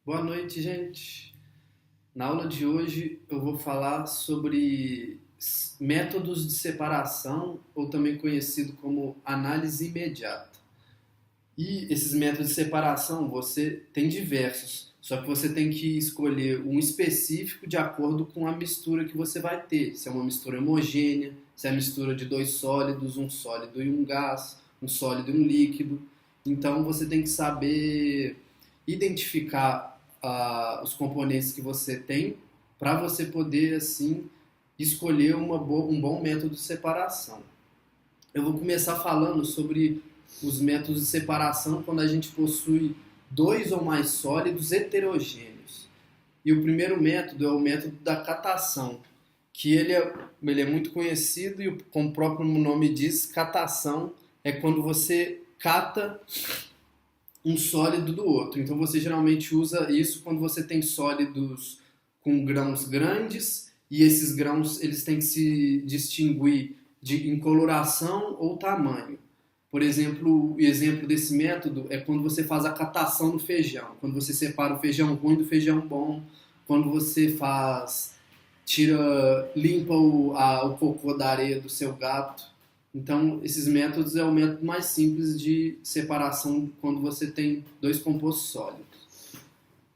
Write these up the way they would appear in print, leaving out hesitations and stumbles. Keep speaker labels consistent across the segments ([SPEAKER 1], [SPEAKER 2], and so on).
[SPEAKER 1] Boa noite, gente. Na aula de hoje eu vou falar sobre métodos de separação, ou também conhecido como análise imediata. E esses métodos de separação você tem diversos, só que você tem que escolher um específico de acordo com a mistura que você vai ter. Se é uma mistura homogênea, se é a mistura de dois sólidos, um sólido e um gás, um sólido e um líquido. Então você tem que saber identificar os componentes que você tem para você poder assim escolher um bom método de separação. Eu vou começar falando sobre os métodos de separação quando a gente possui dois ou mais sólidos heterogêneos. E o primeiro método é o método da catação, que ele é muito conhecido e, como o próprio nome diz, catação é quando você cata um sólido do outro. Então você geralmente usa isso quando você tem sólidos com grãos grandes e esses grãos eles têm que se distinguir em coloração ou tamanho. Por exemplo, o exemplo desse método é quando você faz a catação do feijão, quando você separa o feijão ruim do feijão bom, quando você limpa o cocô da areia do seu gato. Então, esses métodos é o método mais simples de separação quando você tem dois compostos sólidos.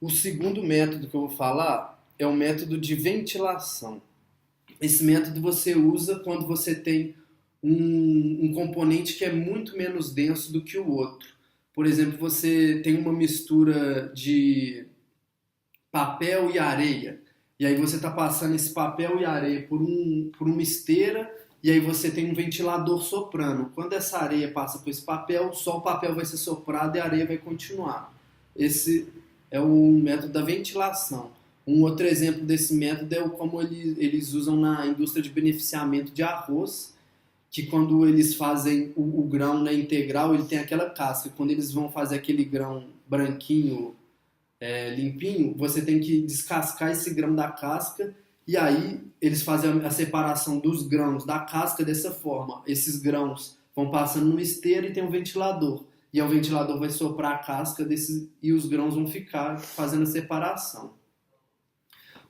[SPEAKER 1] O segundo método que eu vou falar é o método de ventilação. Esse método você usa quando você tem um componente que é muito menos denso do que o outro. Por exemplo, você tem uma mistura de papel e areia, e aí você está passando esse papel e areia por uma esteira, e aí você tem um ventilador soprando. Quando essa areia passa por esse papel, só o papel vai ser soprado e a areia vai continuar. Esse é o método da ventilação. Um outro exemplo desse método é como eles usam na indústria de beneficiamento de arroz, que quando eles fazem o grão na integral, ele tem aquela casca. Quando eles vão fazer aquele grão branquinho, limpinho, você tem que descascar esse grão da casca e aí eles fazem a separação dos grãos da casca dessa forma. Esses grãos vão passando no esteiro e tem um ventilador. E aí o ventilador vai soprar a casca e os grãos vão ficar fazendo a separação.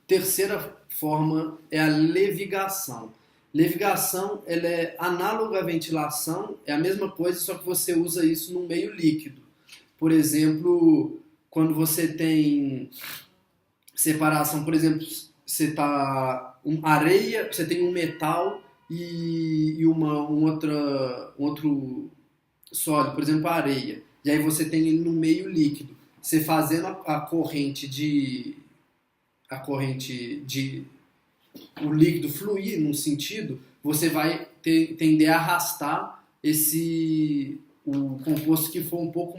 [SPEAKER 1] Terceira forma é a levigação. Levigação ela é análoga à ventilação, é a mesma coisa, só que você usa isso no meio líquido. Por exemplo, quando você tem separação, por exemplo, areia, você tem um metal e um outro sólido, por exemplo, a areia. E aí você tem ele no meio líquido. Você fazendo a corrente de o líquido fluir num sentido, você vai tender a arrastar o composto que for um pouco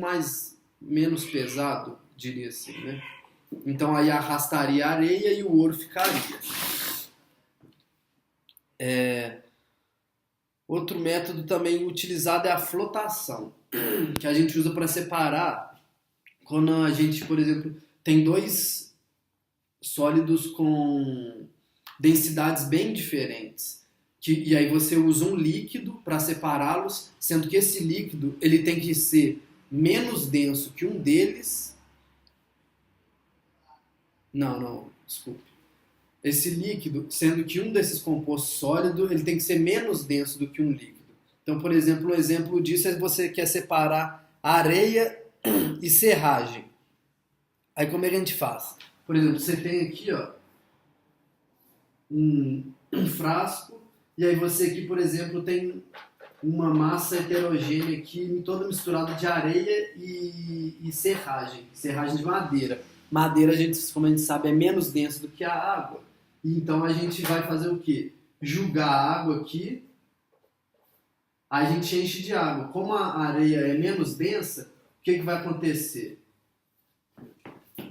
[SPEAKER 1] menos pesado, diria assim, né? Então aí arrastaria a areia e o ouro ficaria. Outro método também utilizado é a flotação, que a gente usa para separar quando a gente, por exemplo, tem dois sólidos com densidades bem diferentes. E aí você usa um líquido para separá-los, sendo que esse líquido ele tem que ser menos denso que um deles. Não, desculpe. Esse líquido, sendo que um desses compostos sólidos, ele tem que ser menos denso do que um líquido. Então, por exemplo, um exemplo disso é que você quer separar areia e serragem. Aí como é que a gente faz? Por exemplo, você tem aqui um frasco, e aí você aqui, por exemplo, tem uma massa heterogênea aqui, toda misturada de areia e serragem de madeira. Madeira, como a gente sabe, é menos densa do que a água. Então a gente vai fazer o quê? Jogar a água aqui, aí a gente enche de água. Como a areia é menos densa, o que vai acontecer?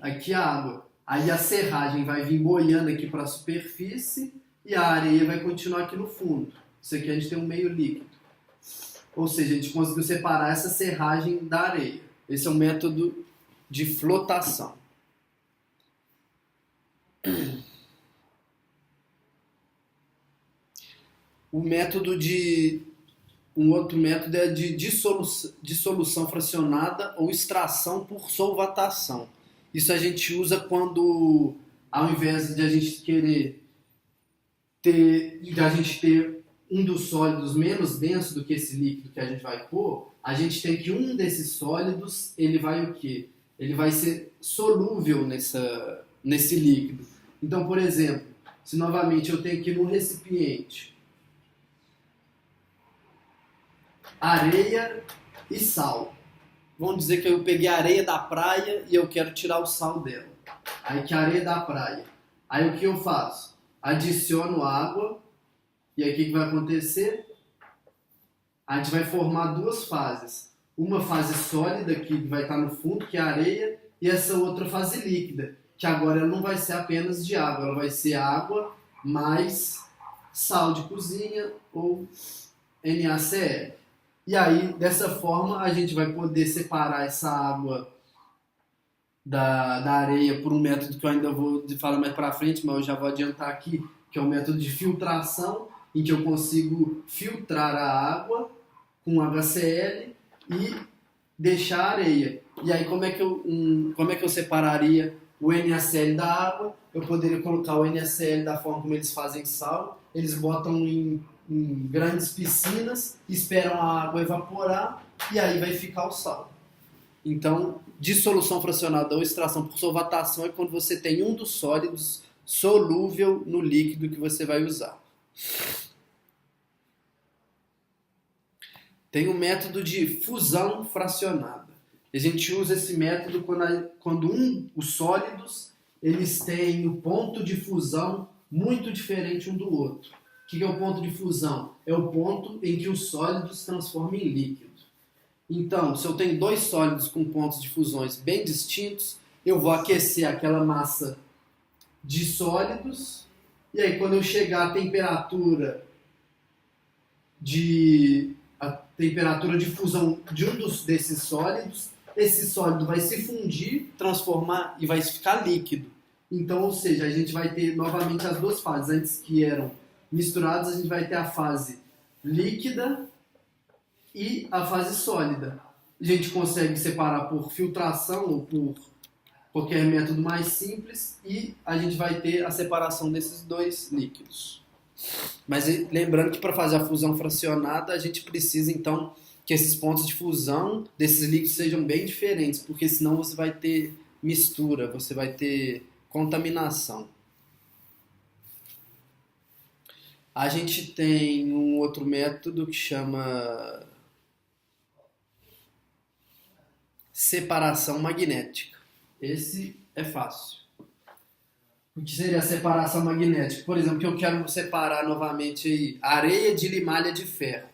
[SPEAKER 1] Aqui a água. Aí a serragem vai vir molhando aqui para a superfície e a areia vai continuar aqui no fundo. Isso aqui a gente tem um meio líquido. Ou seja, a gente conseguiu separar essa serragem da areia. Esse é um método de flotação. Um outro método é de dissolução fracionada ou extração por solvatação. Isso a gente usa quando, ao invés de a gente querer ter um dos sólidos menos denso do que esse líquido que a gente vai pôr, a gente tem que um desses sólidos, ele vai o quê? Ele vai ser solúvel nesse líquido. Então, por exemplo, se novamente eu tenho aqui no recipiente areia e sal. Vamos dizer que eu peguei a areia da praia e eu quero tirar o sal dela. Aí que a areia da praia. Aí o que eu faço? Adiciono água. E aí o que vai acontecer? A gente vai formar duas fases. Uma fase sólida, que vai estar no fundo, que é a areia, e essa outra fase líquida, que agora ela não vai ser apenas de água, ela vai ser água mais sal de cozinha ou NaCl. E aí, dessa forma, a gente vai poder separar essa água da areia por um método que eu ainda vou falar mais para frente, mas eu já vou adiantar aqui, que é o método de filtração, em que eu consigo filtrar a água com HCl e deixar a areia. E aí, como é que eu separaria o NaCl da água? Eu poderia colocar o NaCl da forma como eles fazem sal, eles botam em grandes piscinas, esperam a água evaporar e aí vai ficar o sal. Então, dissolução fracionada ou extração por solvatação é quando você tem um dos sólidos solúvel no líquido que você vai usar. Tem o método de fusão fracionada. A gente usa esse método quando os sólidos eles têm o ponto de fusão muito diferente um do outro. O que é o ponto de fusão? É o ponto em que os sólidos se transformam em líquido. Então, se eu tenho dois sólidos com pontos de fusões bem distintos, eu vou aquecer aquela massa de sólidos, e aí quando eu chegar à temperatura de fusão de desses sólidos, esse sólido vai se fundir, transformar e vai ficar líquido. Então, ou seja, a gente vai ter novamente as duas fases. Antes que eram misturadas, a gente vai ter a fase líquida e a fase sólida. A gente consegue separar por filtração ou por qualquer método mais simples e a gente vai ter a separação desses dois líquidos. Mas lembrando que para fazer a fusão fracionada, a gente precisa então que esses pontos de fusão desses líquidos sejam bem diferentes, porque senão você vai ter mistura, você vai ter contaminação. A gente tem um outro método que chama separação magnética. Esse é fácil. O que seria a separação magnética? Por exemplo, que eu quero separar novamente aí areia de limalha de ferro.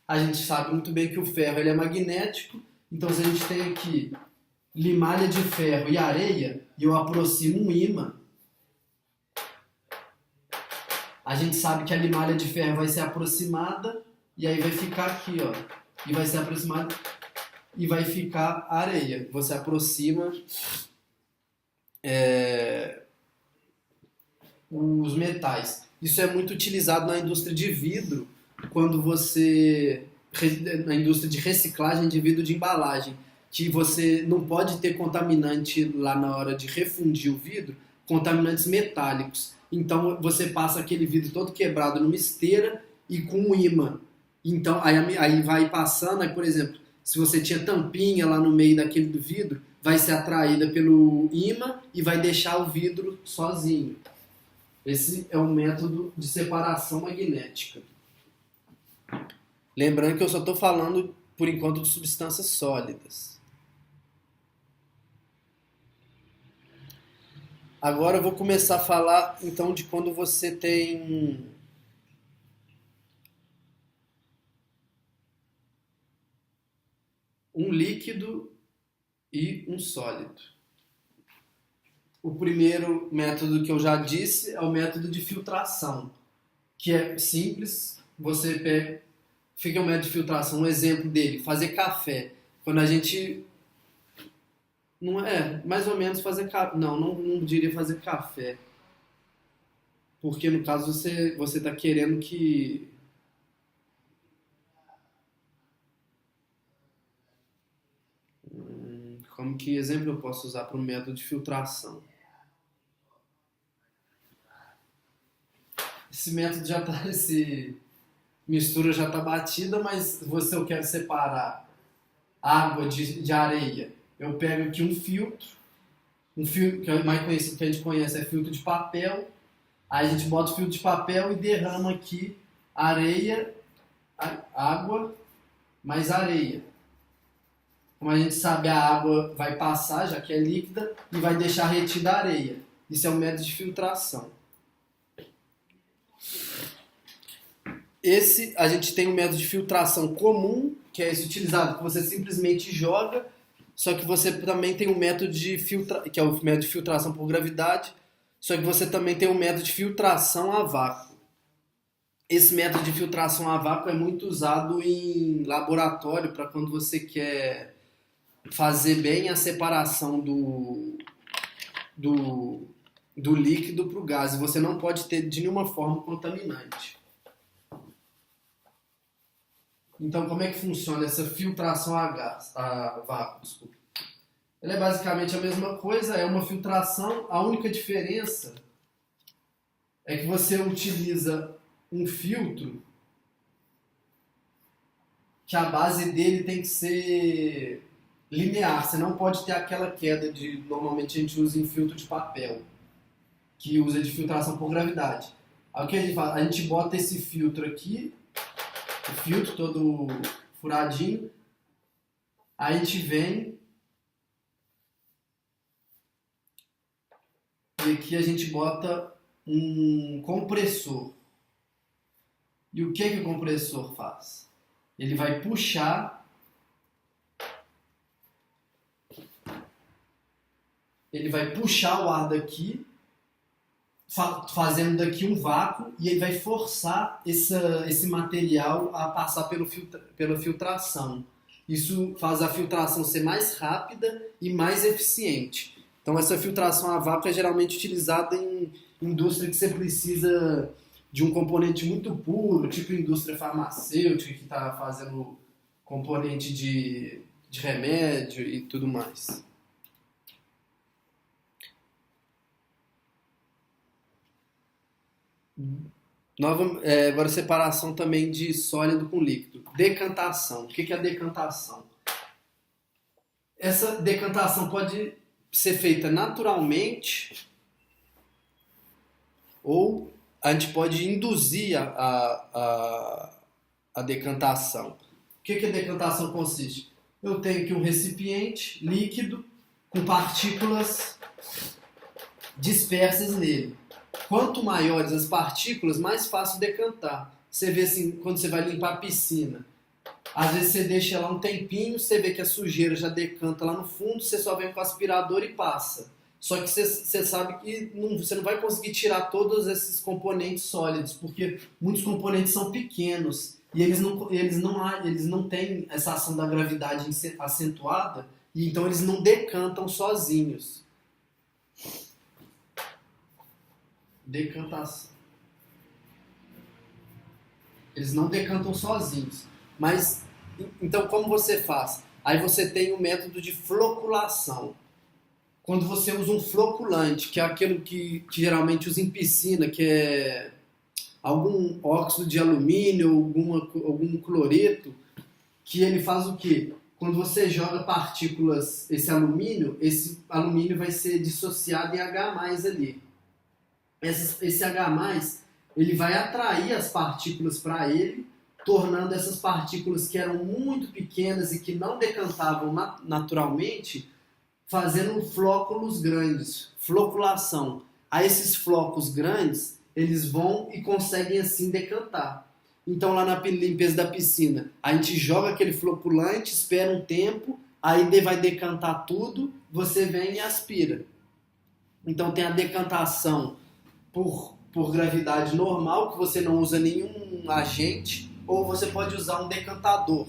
[SPEAKER 1] A gente sabe muito bem que o ferro ele é magnético, então se a gente tem aqui limalha de ferro e areia, e eu aproximo um ímã, a gente sabe que a limalha de ferro vai ser aproximada, e aí vai ficar aqui, ó, e vai ser aproximada, e vai ficar a areia. Você aproxima os metais. Isso é muito utilizado na indústria de vidro, na indústria de reciclagem de vidro de embalagem, que você não pode ter contaminante lá na hora de refundir o vidro, contaminantes metálicos. Então você passa aquele vidro todo quebrado numa esteira e com um ímã. Então aí vai passando, aí, por exemplo, se você tinha tampinha lá no meio daquele do vidro, vai ser atraída pelo ímã e vai deixar o vidro sozinho. Esse é um método de separação magnética. Lembrando que eu só estou falando, por enquanto, de substâncias sólidas. Agora eu vou começar a falar, então, de quando você tem um líquido e um sólido. O primeiro método que eu já disse é o método de filtração, que é simples. Você pega, fica um método de filtração, um exemplo dele, fazer café. Quando a gente não é mais ou menos fazer café, não diria fazer café, porque no caso você está querendo que como Que exemplo eu posso usar para um método de filtração? Esse método já está, mistura já está batida, mas se eu quero separar água de areia, eu pego aqui um filtro que é o mais conhecido que a gente conhece é filtro de papel. Aí a gente bota o filtro de papel e derrama aqui areia, água, mais areia. Como a gente sabe, a água vai passar, já que é líquida, e vai deixar retida a areia. Isso é um método de filtração. A gente tem um método de filtração comum, que é esse utilizado, que você simplesmente joga, só que você também tem um método que é o método de filtração por gravidade, só que você também tem um método de filtração a vácuo. Esse método de filtração a vácuo é muito usado em laboratório para quando você quer fazer bem a separação do líquido para o gás. E você não pode ter de nenhuma forma contaminante. Então, como é que funciona essa filtração a vácuo? Desculpa. Ela é basicamente a mesma coisa, é uma filtração. A única diferença é que você utiliza um filtro que a base dele tem que ser linear. Você não pode ter aquela queda de normalmente a gente usa em filtro de papel, que usa de filtração por gravidade. Aí o que a gente faz? A gente bota esse filtro aqui, o filtro todo furadinho, aí a gente vem e aqui a gente bota um compressor. E o que o compressor faz? Ele vai puxar o ar daqui, fazendo daqui um vácuo, e ele vai forçar esse material a passar pela filtração. Isso faz a filtração ser mais rápida e mais eficiente. Então essa filtração a vácuo é geralmente utilizada em indústria que você precisa de um componente muito puro, tipo indústria farmacêutica que está fazendo componente de remédio e tudo mais. Agora separação também de sólido com líquido. Decantação. O que é a decantação? Essa decantação pode ser feita naturalmente ou a gente pode induzir a decantação. O que a decantação consiste? Eu tenho aqui um recipiente líquido com partículas dispersas nele. Quanto maiores as partículas, mais fácil decantar. Você vê assim, quando você vai limpar a piscina, às vezes você deixa lá um tempinho, você vê que a sujeira já decanta lá no fundo, você só vem com o aspirador e passa. Só que você sabe que você não vai conseguir tirar todos esses componentes sólidos, porque muitos componentes são pequenos e eles não têm essa ação da gravidade acentuada, e então eles não decantam sozinhos. Decantação. Eles não decantam sozinhos. Mas, então, como você faz? Aí você tem o método de floculação. Quando você usa um floculante, que é aquilo que geralmente usa em piscina, que é algum óxido de alumínio, algum cloreto, que ele faz o quê? Quando você joga partículas, esse alumínio vai ser dissociado em H+ ali. Esse H+, ele vai atrair as partículas para ele, tornando essas partículas que eram muito pequenas e que não decantavam naturalmente, fazendo flóculos grandes, floculação. Aí esses flocos grandes, eles vão e conseguem assim decantar. Então lá na limpeza da piscina, a gente joga aquele floculante, espera um tempo, aí vai decantar tudo, você vem e aspira. Então tem a decantação por gravidade normal, que você não usa nenhum agente, ou você pode usar um decantador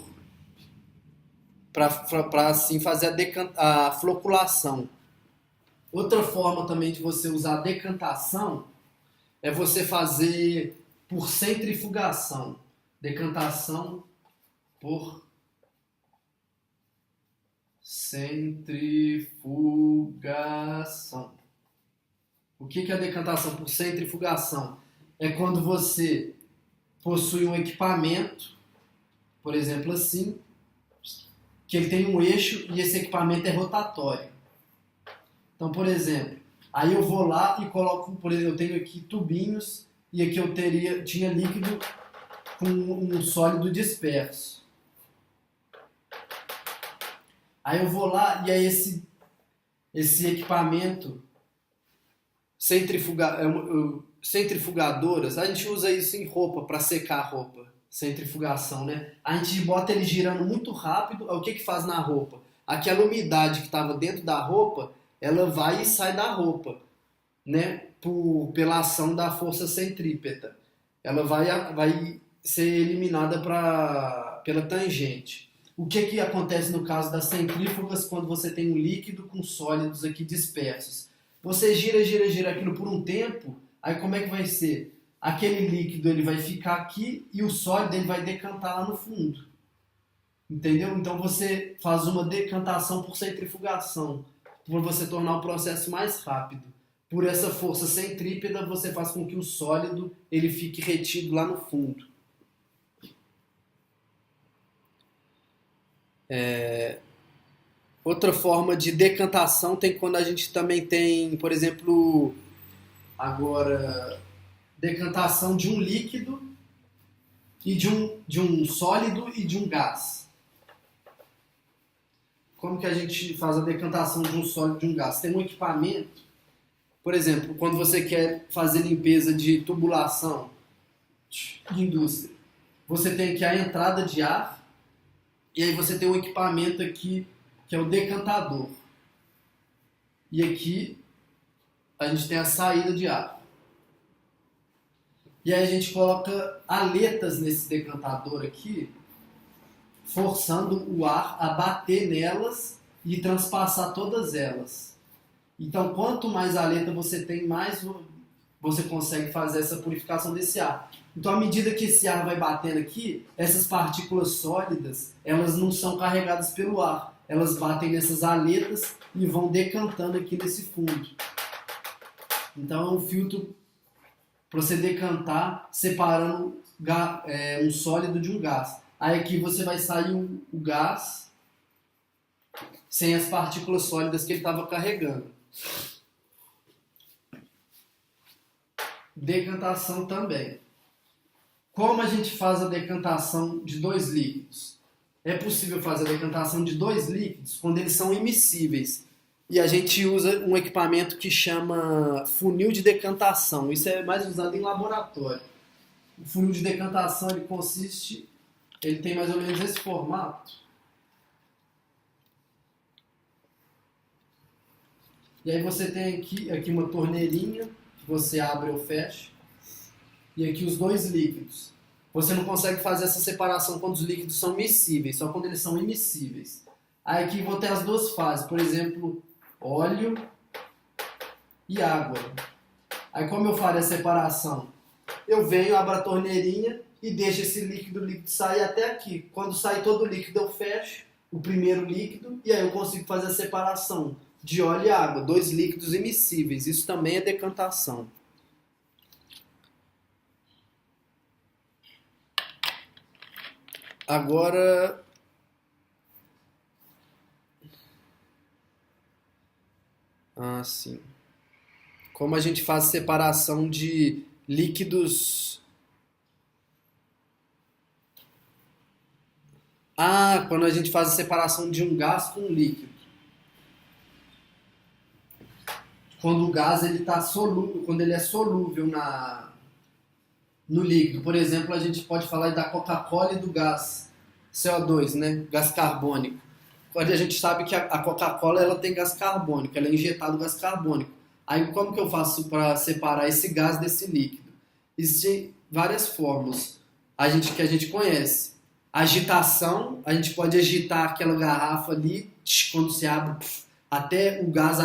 [SPEAKER 1] para assim fazer a floculação. Outra forma também de você usar a decantação é você fazer por centrifugação. Decantação por Centrifugação. O que é a decantação por centrifugação? É quando você possui um equipamento, por exemplo assim, que ele tem um eixo e esse equipamento é rotatório. Então, por exemplo, aí eu vou lá e coloco, por exemplo, eu tenho aqui tubinhos e aqui eu tinha líquido com um sólido disperso. Aí eu vou lá e aí esse equipamento centrifugadoras, a gente usa isso em roupa, para secar a roupa, centrifugação, né? A gente bota ele girando muito rápido, o que faz na roupa? Aquela umidade que estava dentro da roupa, ela vai e sai da roupa, né? Pela ação da força centrípeta. Ela vai ser eliminada pela tangente. O que acontece no caso das centrífugas quando você tem um líquido com sólidos aqui dispersos? Você gira aquilo por um tempo, aí como é que vai ser? Aquele líquido ele vai ficar aqui e o sólido ele vai decantar lá no fundo. Entendeu? Então você faz uma decantação por centrifugação, por você tornar o processo mais rápido. Por essa força centrípeta você faz com que o sólido ele fique retido lá no fundo. Outra forma de decantação tem quando a gente também tem, por exemplo, agora decantação de um líquido e de um sólido e de um gás. Como que a gente faz a decantação de um sólido e de um gás? Tem um equipamento, por exemplo, quando você quer fazer limpeza de tubulação de indústria, você tem aqui a entrada de ar e aí você tem um equipamento aqui que é o decantador. E aqui a gente tem a saída de ar. E aí a gente coloca aletas nesse decantador aqui, forçando o ar a bater nelas e transpassar todas elas. Então, quanto mais aleta você tem, mais você consegue fazer essa purificação desse ar. Então, à medida que esse ar vai batendo aqui, essas partículas sólidas, elas não são carregadas pelo ar. Elas batem nessas aletas e vão decantando aqui nesse fundo. Então, é um filtro para você decantar, separando um sólido de um gás. Aí aqui você vai sair o gás sem as partículas sólidas que ele estava carregando. Decantação também. Como a gente faz a decantação de dois líquidos? É possível fazer a decantação de dois líquidos quando eles são immiscíveis. E a gente usa um equipamento que chama funil de decantação. Isso é mais usado em laboratório. O funil de decantação ele tem mais ou menos esse formato. E aí você tem aqui uma torneirinha que você abre ou fecha. E aqui os dois líquidos. Você não consegue fazer essa separação quando os líquidos são miscíveis, só quando eles são immiscíveis. Aí aqui vão ter as duas fases, por exemplo, óleo e água. Aí como eu faço a separação? Eu venho, abro a torneirinha e deixo esse líquido sair até aqui. Quando sai todo o líquido eu fecho o primeiro líquido e aí eu consigo fazer a separação de óleo e água, dois líquidos immiscíveis. Isso também é decantação. Agora, sim. Como a gente faz separação de líquidos? Quando a gente faz a separação de um gás com um líquido. Quando o gás ele tá solúvel, quando ele é solúvel no líquido. Por exemplo, a gente pode falar da Coca-Cola e do gás CO2, né? Gás carbônico. Quando a gente sabe que a Coca-Cola ela tem gás carbônico, ela é injetada gás carbônico. Aí como que eu faço para separar esse gás desse líquido? Existem várias formas que a gente conhece. Agitação, a gente pode agitar aquela garrafa ali, quando se abre, até o gás,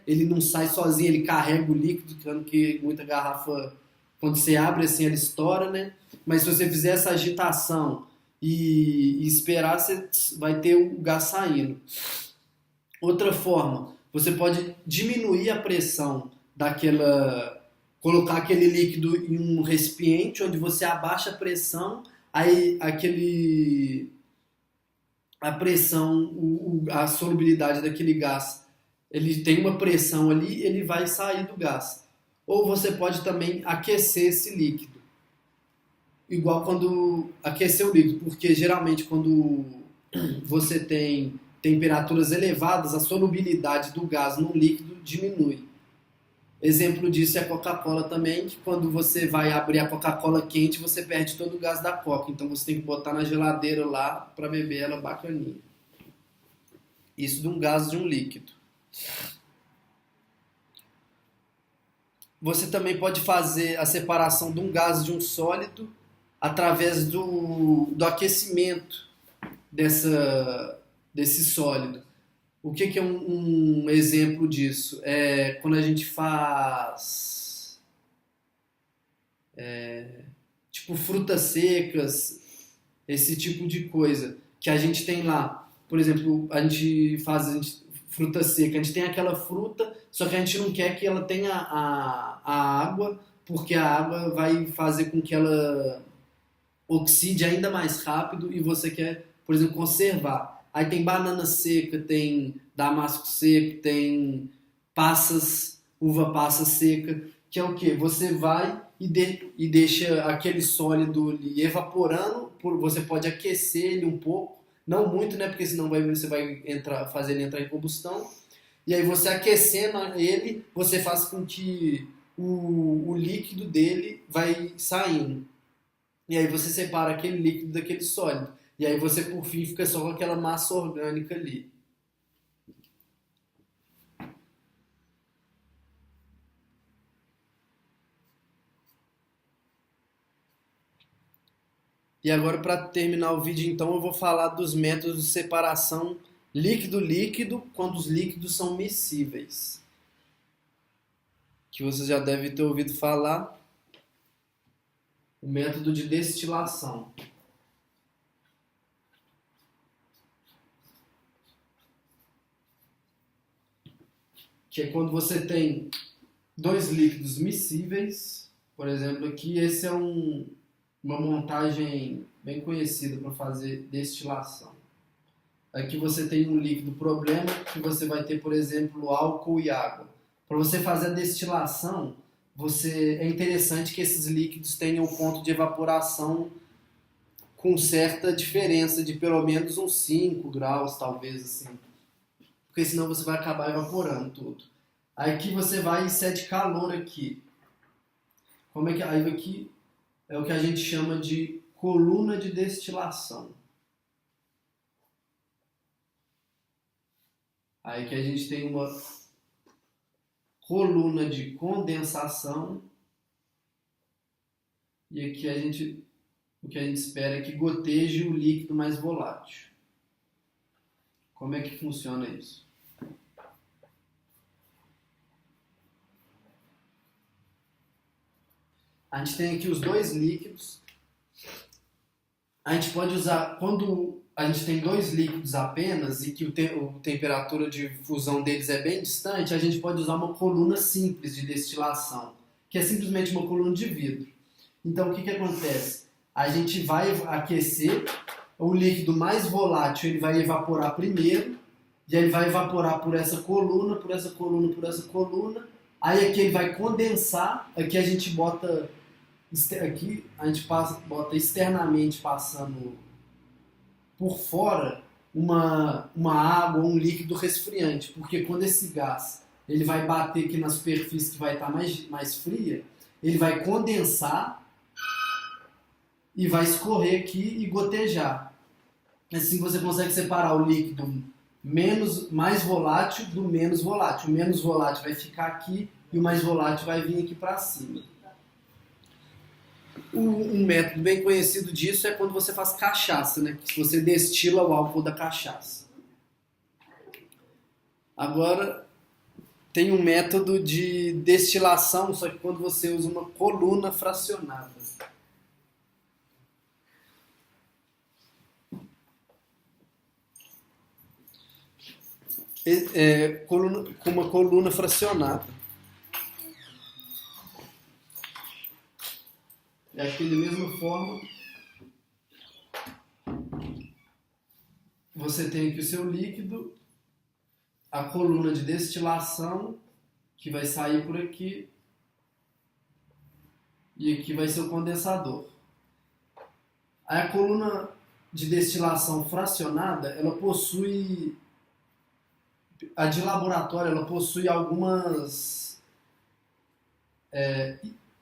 [SPEAKER 1] ele não sai sozinho, ele carrega o líquido, tanto que muita garrafa, quando você abre assim, ela estoura, né? Mas se você fizer essa agitação e esperar, você vai ter o gás saindo. Outra forma, você pode diminuir a pressão daquela, colocar aquele líquido em um recipiente onde você abaixa a pressão, aí a pressão, a solubilidade daquele gás, ele tem uma pressão ali, ele vai sair do gás. Ou você pode também aquecer esse líquido, igual quando aquecer o líquido, porque geralmente quando você tem temperaturas elevadas, a solubilidade do gás no líquido diminui. Exemplo disso é a Coca-Cola também, que quando você vai abrir a Coca-Cola quente, você perde todo o gás da Coca. Então você tem que botar na geladeira lá para beber ela bacaninha. Isso de um gás de um líquido. Você também pode fazer a separação de um gás de um sólido através do aquecimento desse sólido. O que é um exemplo disso? É quando a gente faz tipo frutas secas, esse tipo de coisa que a gente tem lá. Por exemplo, a gente faz fruta seca, a gente tem aquela fruta, só que a gente não quer que ela tenha a água, porque a água vai fazer com que ela oxide ainda mais rápido e você quer, por exemplo, conservar. Aí tem banana seca, tem damasco seco, tem passas, uva passa seca, que é o quê? Você vai e deixa aquele sólido ali evaporando, você pode aquecer ele um pouco, não muito, né? Porque senão você vai fazer ele entrar em combustão. E aí você aquecendo ele, você faz com que o líquido dele vai saindo. E aí você separa aquele líquido daquele sólido. E aí você, por fim, fica só com aquela massa orgânica ali. E agora, para terminar o vídeo, então, eu vou falar dos métodos de separação líquido-líquido quando os líquidos são miscíveis. Que você já deve ter ouvido falar. O método de destilação. Que é quando você tem dois líquidos miscíveis. Por exemplo, aqui esse é uma montagem bem conhecida para fazer destilação. Aqui você tem um líquido problema que você vai ter, por exemplo, álcool e água. Para você fazer a destilação, é interessante que esses líquidos tenham um ponto de evaporação com certa diferença de pelo menos uns 5 graus, talvez assim. Porque senão você vai acabar evaporando tudo. Aí aqui você vai e cede calor aqui. Como é que aí aqui é o que a gente chama de coluna de destilação. Aí que a gente tem uma coluna de condensação e aqui o que a gente espera é que goteje o líquido mais volátil. Como é que funciona isso? A gente tem aqui os dois líquidos. A gente pode usar, quando a gente tem dois líquidos apenas e que a temperatura de fusão deles é bem distante, a gente pode usar uma coluna simples de destilação, que é simplesmente uma coluna de vidro. Então, o que acontece? A gente vai aquecer, o líquido mais volátil ele vai evaporar primeiro, e aí ele vai evaporar por essa coluna, por essa coluna, por essa coluna. Aí aqui ele vai condensar, aqui a gente bota bota externamente passando por fora uma água, um líquido resfriante, porque quando esse gás ele vai bater aqui na superfície que vai estar mais fria, ele vai condensar e vai escorrer aqui e gotejar. Assim você consegue separar o líquido mais volátil do menos volátil. O menos volátil vai ficar aqui e o mais volátil vai vir aqui para cima. Um método bem conhecido disso é quando você faz cachaça, né? Se você destila o álcool da cachaça. Agora, tem um método de destilação, só que quando você usa uma coluna fracionada. com uma coluna fracionada. É aqui da mesma forma, você tem aqui o seu líquido, a coluna de destilação, que vai sair por aqui, e aqui vai ser o condensador. Aí a coluna de destilação fracionada, ela possui, a de laboratório, ela possui algumas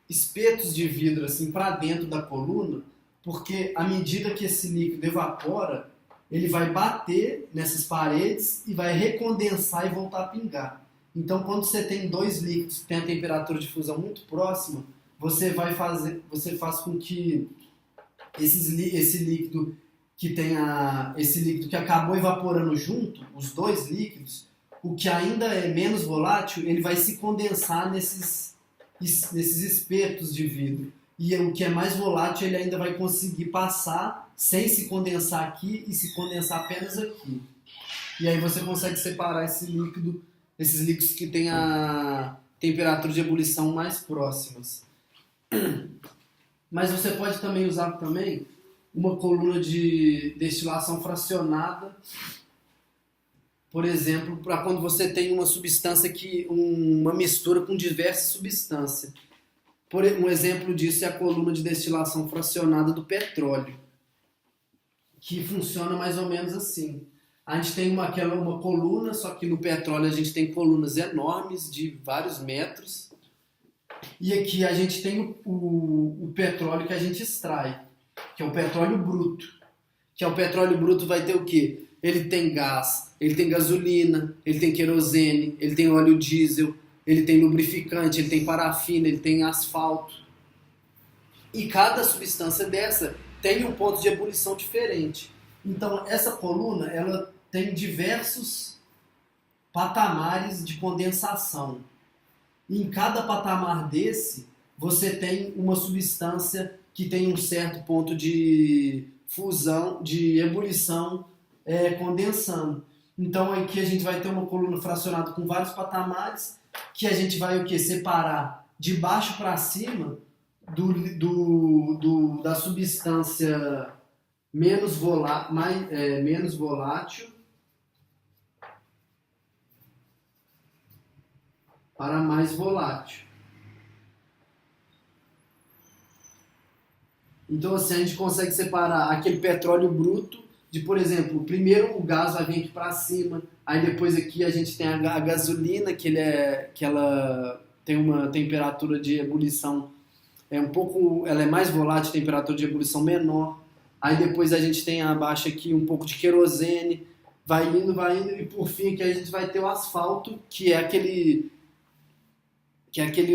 [SPEAKER 1] espetos de vidro assim para dentro da coluna, porque à medida que esse líquido evapora, ele vai bater nessas paredes e vai recondensar e voltar a pingar. Então, quando você tem dois líquidos que têm a temperatura de fusão muito próxima, você faz com que esse líquido esse líquido que acabou evaporando junto, os dois líquidos, o que ainda é menos volátil, ele vai se condensar nesses espetos de vidro. E o que é mais volátil, ele ainda vai conseguir passar sem se condensar aqui e se condensar apenas aqui. E aí você consegue separar esses líquidos que têm a temperatura de ebulição mais próximas. Mas você pode também usar uma coluna de destilação fracionada, por exemplo, para quando você tem uma substância uma mistura com diversas substâncias. Um exemplo disso é a coluna de destilação fracionada do petróleo, que funciona mais ou menos assim. A gente tem uma coluna, só que no petróleo a gente tem colunas enormes de vários metros. E aqui a gente tem o petróleo que a gente extrai, que é o petróleo bruto. Que é o petróleo bruto vai ter o quê? Ele tem gás, ele tem gasolina, ele tem querosene, ele tem óleo diesel, ele tem lubrificante, ele tem parafina, ele tem asfalto. E cada substância dessa tem um ponto de ebulição diferente. Então essa coluna, ela tem diversos patamares de condensação. E em cada patamar desse, você tem uma substância que tem um certo ponto de fusão, de ebulição, condensando. Então aqui a gente vai ter uma coluna fracionada com vários patamares, que a gente vai separar de baixo para cima da substância menos volátil para mais volátil. Então assim, a gente consegue separar aquele petróleo bruto de, por exemplo, primeiro o gás vai vir aqui para cima, aí depois aqui a gente tem a gasolina, que ela tem uma temperatura de ebulição ela é mais volátil, temperatura de ebulição menor. Aí depois a gente tem abaixo aqui um pouco de querosene, vai indo, e por fim aqui a gente vai ter o asfalto, que é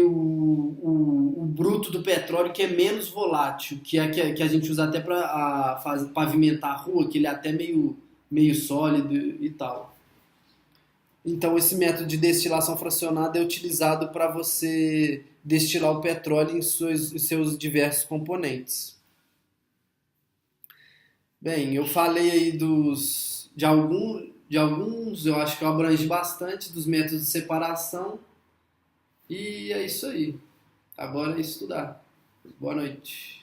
[SPEAKER 1] o bruto do petróleo, que é menos volátil, que a gente usa até para pavimentar a rua, que ele é até meio sólido e tal. Então esse método de destilação fracionada é utilizado para você destilar o petróleo em seus diversos componentes. Bem, eu falei aí de alguns, eu acho que eu abrangi bastante dos métodos de separação. E é isso aí. Agora é estudar. Boa noite.